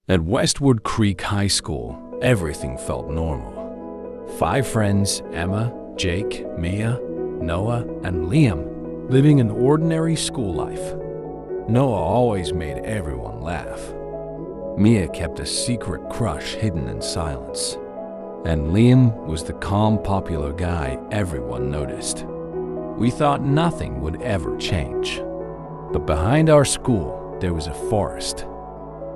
At Westwood Creek High School, everything felt normal. 5 friends, Emma, Jake, Mia, Noah, and Liam, living an ordinary school life. Noah always made everyone laugh. Mia kept a secret crush hidden in silence. And Liam was the calm, popular guy everyone noticed. We thought nothing would ever change. But behind our school, there was a forest.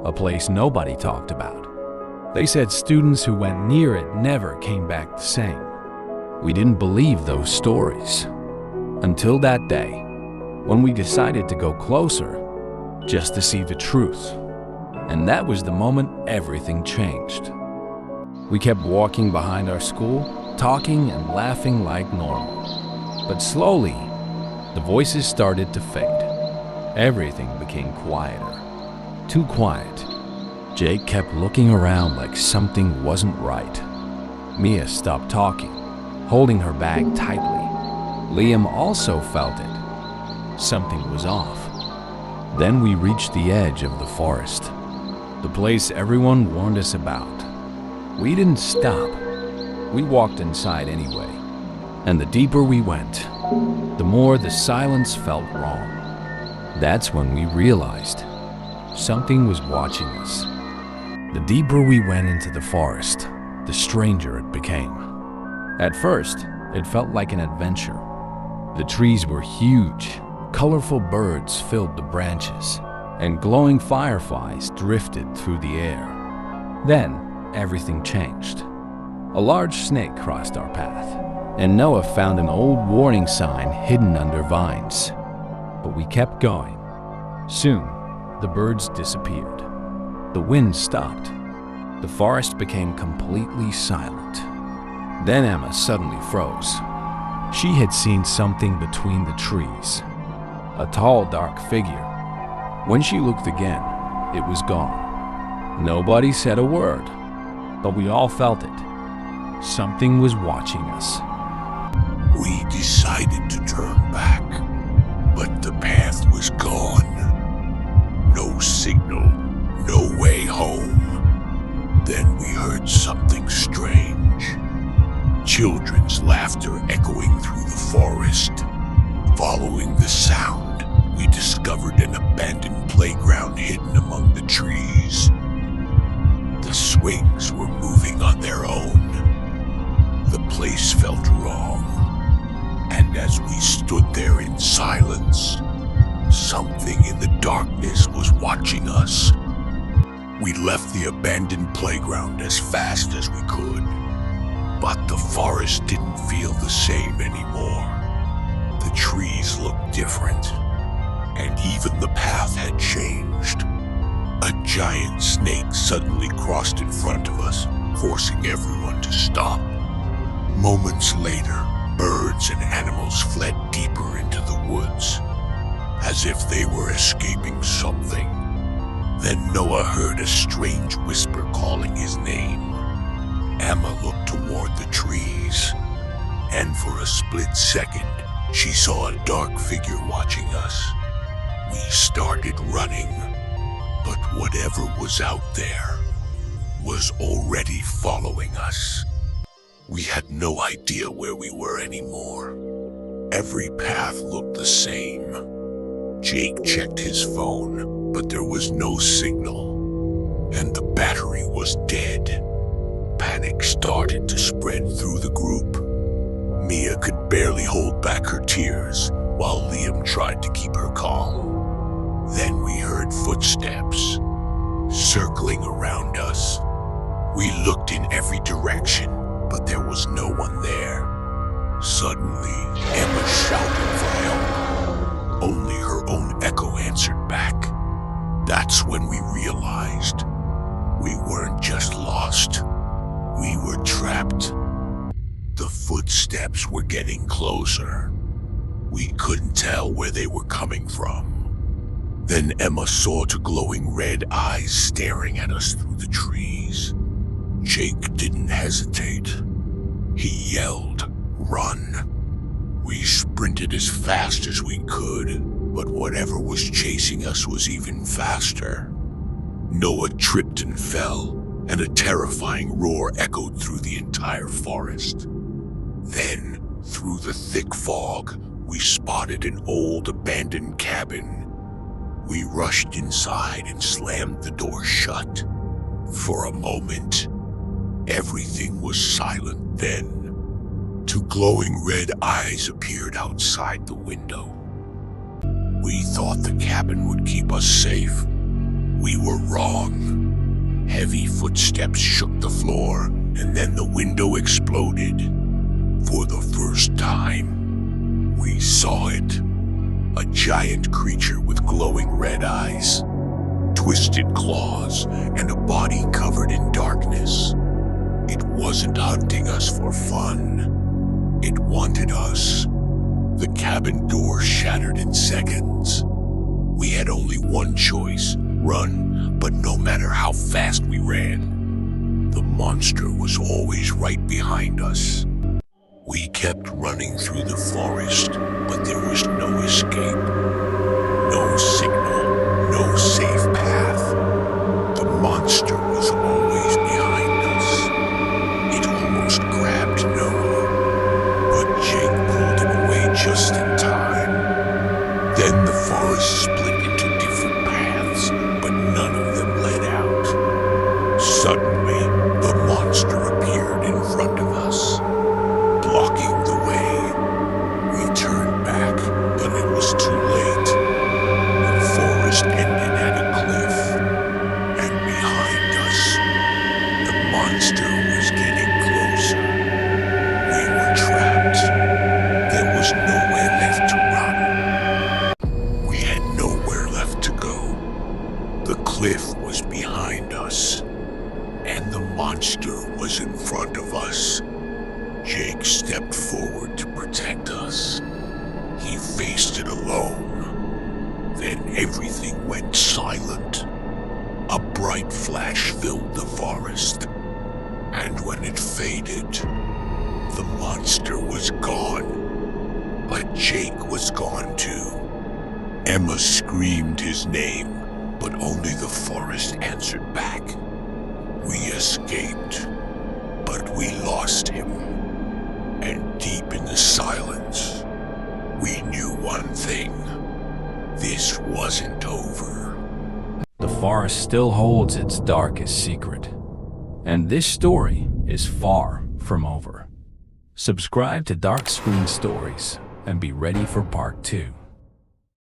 A place nobody talked about. They said students who went near it never came back the same. We didn't believe those stories. Until that day, when we decided to go closer, just to see the truth. And that was the moment everything changed. We kept walking behind our school, talking and laughing like normal. But slowly, the voices started to fade. Everything became quieter. Too quiet. Jake kept looking around like something wasn't right. Mia stopped talking, holding her bag tightly. Liam also felt it. Something was off. Then we reached the edge of the forest, the place everyone warned us about. We didn't stop. We walked inside anyway. And the deeper we went, the more the silence felt wrong. That's when we realized something was watching us. The deeper we went into the forest, the stranger it became. At first, it felt like an adventure. The trees were huge, colorful birds filled the branches, and glowing fireflies drifted through the air. Then, everything changed. A large snake crossed our path, and Noah found an old warning sign hidden under vines. But we kept going. Soon, the birds disappeared. The wind stopped. The forest became completely silent. Then Emma suddenly froze. She had seen something between the trees. A tall, dark figure. When she looked again, it was gone. Nobody said a word, but we all felt it. Something was watching us. We decided to turn back, but the path was gone. No signal, no way home. Then we heard something strange. Children's laughter echoing through the forest. Following the sound, we discovered an abandoned playground hidden among the trees. The swings were moving on their own. The place felt wrong. And as we stood there in silence, something in the darkness was watching us. We left the abandoned playground as fast as we could, but the forest didn't feel the same anymore. The trees looked different, and even the path had changed. A giant snake suddenly crossed in front of us, forcing everyone to stop. Moments later, birds and animals fled deeper into the woods, as if they were escaping something. Then Noah heard a strange whisper calling his name. Emma looked toward the trees, and for a split second, she saw a dark figure watching us. We started running, but whatever was out there was already following us. We had no idea where we were anymore. Every path looked the same. Jake checked his phone, but there was no signal, and the battery was dead. Panic started to spread through the group. Mia could barely hold back her tears, while Liam tried to keep her calm. Then we heard footsteps, circling around us. We looked in every direction, but there was no one there. Suddenly, Emma shouted for help. Only her own echo answered back. That's when we realized we weren't just lost, we were trapped. The footsteps were getting closer. We couldn't tell where they were coming from. Then Emma saw two glowing red eyes staring at us through the trees. Jake didn't hesitate. He yelled, "Run!" We sprinted as fast as we could, but whatever was chasing us was even faster. Noah tripped and fell, and a terrifying roar echoed through the entire forest. Then, through the thick fog, we spotted an old abandoned cabin. We rushed inside and slammed the door shut. For a moment, everything was silent. Then, two glowing red eyes appeared outside the window. We thought the cabin would keep us safe. We were wrong. Heavy footsteps shook the floor, and then the window exploded. For the first time, we saw it. A giant creature with glowing red eyes, twisted claws, and a body covered in darkness. It wasn't hunting us for fun. It wanted us. The cabin door shattered in seconds. We had only one choice, run, but no matter how fast we ran, the monster was always right behind us. We kept running through the forest, but there was no escape. No signal, no safe path. The monster was always behind us. It almost grabbed Noah, but Jake pulled him away just in time. Then the forest split into different paths, but none of them led out. Suddenly, the monster appeared in front of us, blocking the way. We turned back, but it was too late. The forest ended at a cliff, and behind us, the monster was getting closer. We were trapped. There was nowhere left to run. We had nowhere left to go. The cliff was behind us, and the monster was in front of us. Jake stepped forward to protect us. He faced it alone. Then everything went silent. A bright flash filled the forest, and when it faded, the monster was gone. But Jake was gone too. Emma screamed his name, but only the forest answered back. We escaped, but we lost him. And deep in the silence, we knew one thing. This wasn't over. The forest still holds its darkest secret. And this story is far from over. Subscribe to Dark Screen Stories and be ready for part 2.